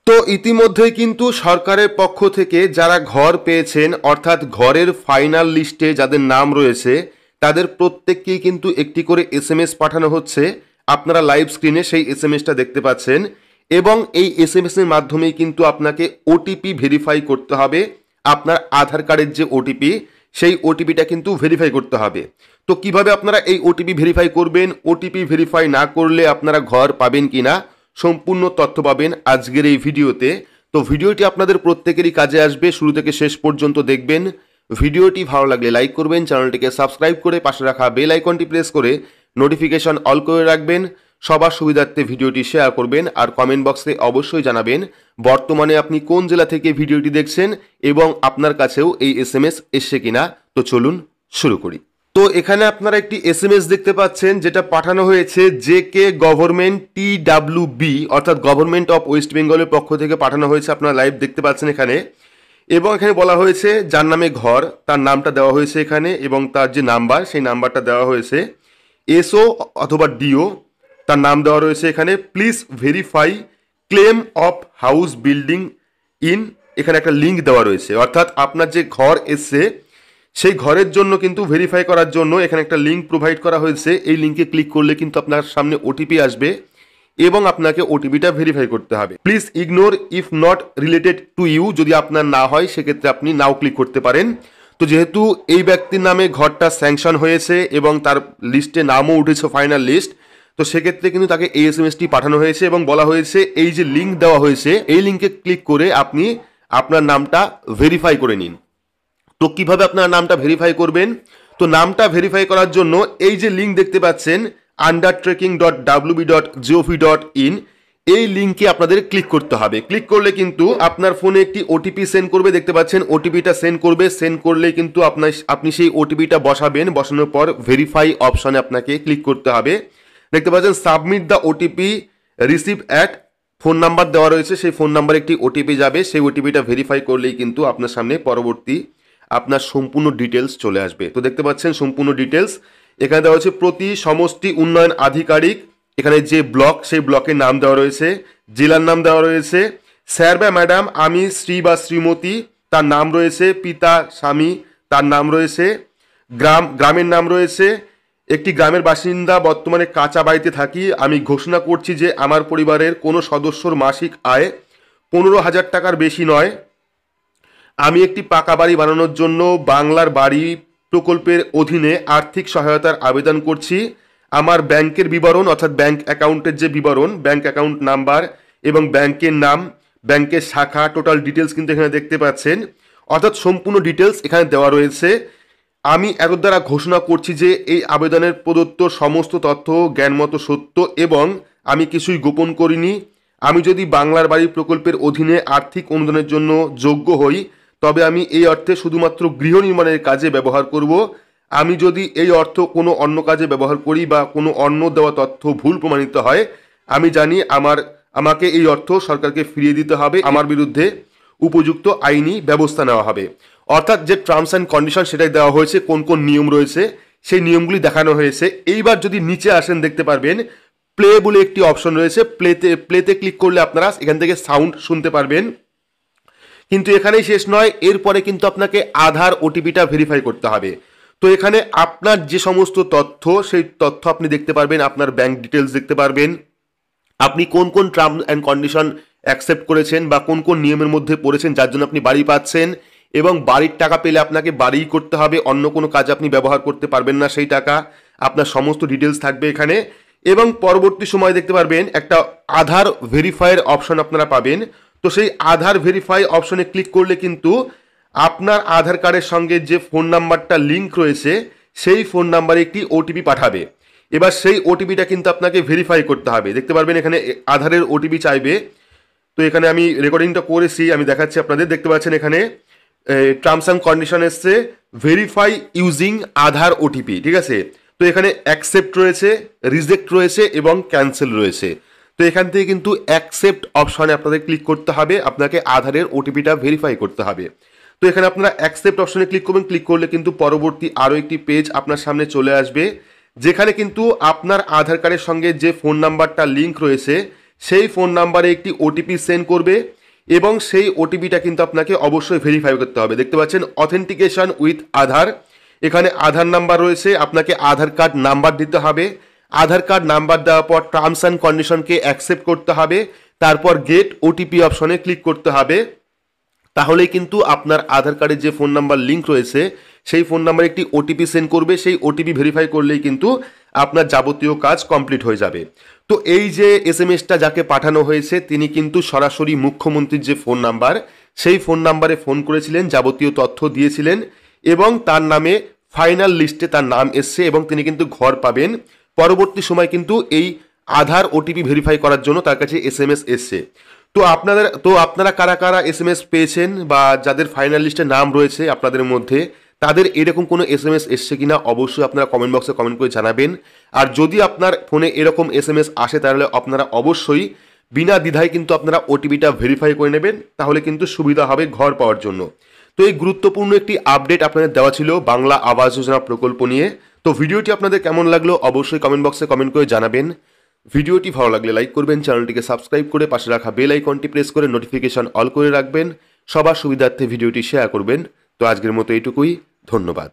তো ইতিমধ্যেই কিন্তু সরকারের পক্ষ থেকে যারা ঘর পেয়েছেন অর্থাৎ ঘরের ফাইনাল লিস্টে যাদের নাম রয়েছে তাদের প্রত্যেককেই কিন্তু একটি করে এসএমএস পাঠানো হচ্ছে। আপনারা লাইভ স্ক্রিনে সেই এসএমএসটা দেখতে পাচ্ছেন এবং এই এসএমএস এর মাধ্যমেই কিন্তু আপনাকে ওটিপি ভেরিফাই করতে হবে। আপনার আধার কার্ডের যে ওটিপি সেই ওটিপিটা কিন্তু ভেরিফাই করতে হবে। তো কিভাবে আপনারা এই ওটিপি ভেরিফাই করবেন, ওটিপি ভেরিফাই না করলে আপনারা ঘর পাবেন কিনা, সম্পূর্ণ তথ্য পাবেন আজকের এই ভিডিওতে। তো ভিডিওটি আপনাদের প্রত্যেকেরই কাজে আসবে, শুরু থেকে শেষ পর্যন্ত দেখবেন। ভিডিওটি ভালো লাগলে লাইক করবেন, চ্যানেলটিকে সাবস্ক্রাইব করে পাশে রাখা বেল আইকনটি প্রেস করে নোটিফিকেশন অল করে রাখবেন। সবার সুবিধার্থে ভিডিওটি শেয়ার করবেন আর কমেন্ট বক্সে অবশ্যই জানাবেন বর্তমানে আপনি কোন জেলা থেকে ভিডিওটি দেখছেন এবং আপনার কাছেও এই এসএমএস এসছে কিনা। তো চলুন শুরু করি। তো এখানে আপনারা একটি এসএমএস দেখতে পাচ্ছেন যেটা পাঠানো হয়েছে জেকে গভর্নমেন্ট TWB অর্থাৎ গভর্নমেন্ট অফ ওয়েস্ট বেঙ্গলের পক্ষ থেকে পাঠানো হয়েছে। আপনারা লাইভ দেখতে পাচ্ছেন এখানে, এবং এখানে বলা হয়েছে যার নামে ঘর তার নামটা দেওয়া হয়েছে এখানে এবং তার যে নাম্বার সেই নাম্বারটা দেওয়া হয়েছে। এসও অথবা ডিও তার নাম দেওয়া রয়েছে এখানে। Please verify claim of house building in, এখানে একটা লিঙ্ক দেওয়া রয়েছে, অর্থাৎ আপনার যে ঘর এসছে সেই ঘরের জন্য কিন্তু ভেরিফাই করার জন্য এখানে একটা লিঙ্ক প্রোভাইড করা হয়েছে। এই লিঙ্কে ক্লিক করলে কিন্তু আপনার সামনে ওটিপি আসবে এবং আপনাকে ওটিপিটা ভেরিফাই করতে হবে। Please ignore if not related to you, যদি আপনার না হয় সেক্ষেত্রে আপনি নাও ক্লিক করতে পারেন। তো যেহেতু এই ব্যক্তির নামে ঘরটা স্যাংশন হয়েছে এবং তার লিস্টে নামও উঠেছে ফাইনাল লিস্ট, তো সেক্ষেত্রে কিন্তু তাকে এই এসএমএসটি পাঠানো হয়েছে এবং বলা হয়েছে এই যে লিঙ্ক দেওয়া হয়েছে এই লিঙ্কে ক্লিক করে আপনি আপনার নামটা ভেরিফাই করে নিন। তো কিভাবে আপনার নামটা ভেরিফাই করবেন? তো নামটা ভেরিফাই করার জন্য এই যে লিঙ্ক দেখতে পাচ্ছেন undertracking.wb.gov.in, এই লিঙ্কে আপনাদের ক্লিক করতে হবে। ক্লিক করলে কিন্তু আপনার ফোনে একটি ওটিপি সেন্ড করবে, দেখতে পাচ্ছেন ওটিপিটা সেন্ড করবে। সেন্ড করলে কিন্তু আপনি সেই ওটিপিটা বসাবেন, বসানোর পর ভেরিফাই অপশনে আপনাকে ক্লিক করতে হবে। দেখতে পাচ্ছেন submit the OTP receive at, phone number দেওয়া রয়েছে, সেই ফোন নাম্বারে একটি ওটিপি যাবে। সেই ওটিপিটা ভেরিফাই করলেই কিন্তু আপনার সামনে পরবর্তী আপনার সম্পূর্ণ ডিটেলস চলে আসবে। তো দেখতে পাচ্ছেন সম্পূর্ণ ডিটেলস এখানে দেওয়া হচ্ছে। প্রতি সমষ্টি উন্নয়ন আধিকারিক, এখানে যে ব্লক সেই ব্লকের নাম দেওয়া রয়েছে, জেলার নাম দেওয়া রয়েছে, স্যার বা ম্যাডাম আমি শ্রী বা শ্রীমতী তার নাম রয়েছে, পিতা স্বামী তার নাম রয়েছে, গ্রামের নাম রয়েছে, একটি গ্রামের বাসিন্দা বর্তমানে কাঁচা বাড়িতে থাকি, আমি ঘোষণা করছি যে আমার পরিবারের কোনো সদস্যর মাসিক আয় 15,000 টাকার বেশি নয়, আমি একটি পাকা বাড়ি বানানোর জন্য বাংলার বাড়ি প্রকল্পের অধীনে আর্থিক সহায়তার আবেদন করছি, আমার ব্যাংকের বিবরণ অর্থাৎ ব্যাংক অ্যাকাউন্টের যে বিবরণ, ব্যাংক অ্যাকাউন্ট নাম্বার এবং ব্যাংকের নাম, ব্যাংকের শাখা, টোটাল ডিটেলস কিন্তু এখানে দেখতে পাচ্ছেন, অর্থাৎ সম্পূর্ণ ডিটেলস এখানে দেওয়া রয়েছে। আমি এর দ্বারা ঘোষণা করছি যে এই আবেদনের প্রদত্ত সমস্ত তথ্য জ্ঞানমতো সত্য এবং আমি কিছুই গোপন করিনি। আমি যদি বাংলার বাড়ি প্রকল্পের অধীনে আর্থিক অনুদানের জন্য যোগ্য হই তবে আমি এই অর্থে শুধুমাত্র গৃহ নির্মাণের কাজে ব্যবহার করব। আমি যদি এই অর্থ কোনো অন্য কাজে ব্যবহার করি বা কোনো অন্য দেওয়া তথ্য ভুল প্রমাণিত হয়, আমি জানি আমাকে এই অর্থ সরকারকে ফিরিয়ে দিতে হবে, আমার বিরুদ্ধে উপযুক্ত আইনি ব্যবস্থা নেওয়া হবে। অর্থাৎ যে টার্মস অ্যান্ড কন্ডিশন সেটাই দেওয়া হয়েছে, কোন কোন নিয়ম রয়েছে সেই নিয়মগুলি দেখানো হয়েছে। এইবার যদি নিচে আসেন দেখতে পারবেন প্লে বলে একটি অপশন রয়েছে, প্লেতে ক্লিক করলে আপনারা এখান থেকে সাউন্ড শুনতে পারবেন। কিন্তু এখানেই শেষ নয়, এরপরে কিন্তু আপনাকে আধার ওটিপিটা ভেরিফাই করতে হবে। তো এখানে আপনার যে সমস্ত তথ্য সেই তথ্য আপনি দেখতে পারবেন, আপনার ব্যাংক ডিটেলস দেখতে পারবেন, আপনি কোন কোন টার্ম অ্যান্ড কন্ডিশন অ্যাকসেপ্ট করেছেন বা কোন কোন নিয়মের মধ্যে পড়েছেন যার জন্য আপনি বাড়ি পাচ্ছেন, এবং বাড়ির টাকা পেলে আপনাকে বাড়িই করতে হবে, অন্য কোনো কাজে আপনি ব্যবহার করতে পারবেন না সেই টাকা, আপনার সমস্ত ডিটেলস থাকবে এখানে। এবং পরবর্তী সময় দেখতে পারবেন একটা আধার ভেরিফাইয়ের অপশন আপনারা পাবেন। তো সেই আধার ভেরিফাই অপশনে ক্লিক করলে কিন্তু আপনার আধার কার্ডের সঙ্গে যে ফোন নাম্বারটা লিঙ্ক রয়েছে সেই ফোন নাম্বারে একটি ওটিপি পাঠাবে। এবার সেই ওটিপিটা কিন্তু আপনাকে ভেরিফাই করতে হবে। দেখতে পারবেন এখানে আধারের ওটিপি চাইবে। তো এখানে আমি রেকর্ডিংটা করেছি, আমি দেখাচ্ছি আপনাদের। দেখতে পাচ্ছেন এখানে টার্মস অ্যান্ড কন্ডিশন এসছে ভেরিফাই ইউজিং আধার ওটিপি, ঠিক আছে। তো এখানে অ্যাকসেপ্ট রয়েছে, রিজেক্ট রয়েছে এবং ক্যান্সেল রয়েছে। তো এখান থেকে কিন্তু অ্যাকসেপ্ট অপশনে আপনাদের ক্লিক করতে হবে, আপনাকে আধারের ওটিপিটা ভেরিফাই করতে হবে। তো এখানে আপনারা অ্যাকসেপ্ট অপশনে ক্লিক করবেন। ক্লিক করলে কিন্তু পরবর্তী আরও একটি পেজ আপনার সামনে চলে আসবে, যেখানে কিন্তু আপনার আধার কার্ডের সঙ্গে যে ফোন নাম্বারটা লিঙ্ক রয়েছে সেই ফোন নাম্বারে একটি ওটিপি সেন্ড করবে এবং সেই ওটিপিটা কিন্তু আপনাকে অবশ্যই ভেরিফাই করতে হবে। দেখতে পাচ্ছেন অথেন্টিকেশন উইথ আধার, এখানে আধার নাম্বার রয়েছে, আপনাকে আধার কার্ড নাম্বার দিতে হবে। আধার কার্ড নাম্বার দেওয়ার পর টার্মস অ্যান্ড কন্ডিশনকে অ্যাকসেপ্ট করতে হবে, তারপর গেট ওটিপি অপশনে ক্লিক করতে হবে। তাহলেই কিন্তু আপনার আধার কার্ডের যে ফোন নাম্বার লিঙ্ক রয়েছে সেই ফোন নাম্বারে একটি ওটিপি সেন্ড করবে, সেই ওটিপি ভেরিফাই করলেই কিন্তু আপনার যাবতীয় কাজ কমপ্লিট হয়ে যাবে। তো এই যে এসএমএসটা যাকে পাঠানো হয়েছে তিনি কিন্তু সরাসরি মুখ্যমন্ত্রীর যে ফোন নাম্বার সেই ফোন নাম্বারে ফোন করেছিলেন, যাবতীয় তথ্য দিয়েছিলেন এবং তার নামে ফাইনাল লিস্টে তার নাম এসছে এবং তিনি কিন্তু ঘর পাবেন। পরবর্তী সময় কিন্তু এই আধার ওটিপি ভেরিফাই করার জন্য তার কাছে এসএমএস এসছে। তো আপনারা কারা কারা এসএমএস পেয়েছেন বা যাদের ফাইনাল লিস্টে নাম রয়েছে আপনাদের মধ্যে তাদের এরকম কোনো এসএমএস এসছে কিনা অবশ্যই আপনারা কমেন্ট বক্সে কমেন্ট করে জানাবেন। আর যদি আপনার ফোনে এরকম এসএমএস আসে তাহলে আপনারা অবশ্যই বিনা দ্বিধায় কিন্তু আপনারা ওটিপিটা ভেরিফাই করে নেবেন, তাহলে কিন্তু সুবিধা হবে ঘর পাওয়ার জন্য। তো এই গুরুত্বপূর্ণ একটি আপডেট আপনাদের দেওয়া ছিল বাংলা আবাস যোজনা প্রকল্প নিয়ে। তো ভিডিওটি আপনাদের কেমন লাগলো অবশ্যই কমেন্ট বক্সে কমেন্ট করে জানাবেন। ভিডিওটি ভালো লাগলে লাইক করবেন, চ্যানেলটিকে সাবস্ক্রাইব করে পাশে রাখা বেল আইকনটি প্রেস করে নোটিফিকেশন অল করে রাখবেন, সবার সুবিধার্থে ভিডিওটি শেয়ার করবেন। তো আজকের মতো এইটুকুই, ধন্যবাদ।